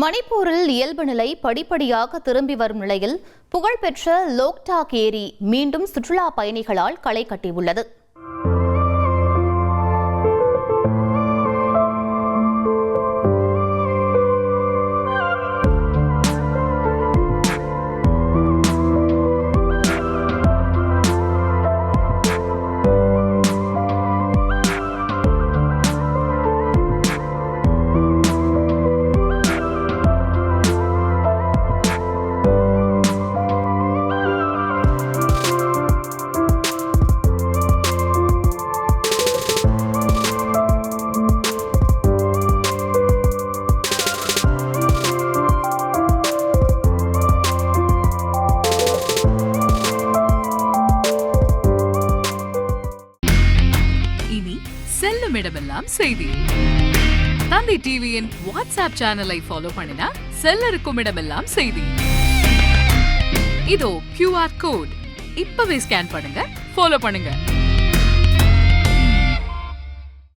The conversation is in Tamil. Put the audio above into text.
மணிப்பூரில் இயல்பு நிலை படிப்படியாக திரும்பி வரும் நிலையில் புகழ்பெற்ற லோக்டாக் ஏரி மீண்டும் சுற்றுலா பயணிகளால் களை கட்டியுள்ளது. செல்லும் இடமெல்லாம் செய்தி. தந்தி டிவியின் வாட்ஸ்அப் சேனலை ஃபாலோ பண்ணினா செல்லருக்கும் இடமெல்லாம் செய்தி. இதோ QR கோட் இப்பவே ஸ்கேன் பண்ணுங்க, ஃபாலோ பண்ணுங்க.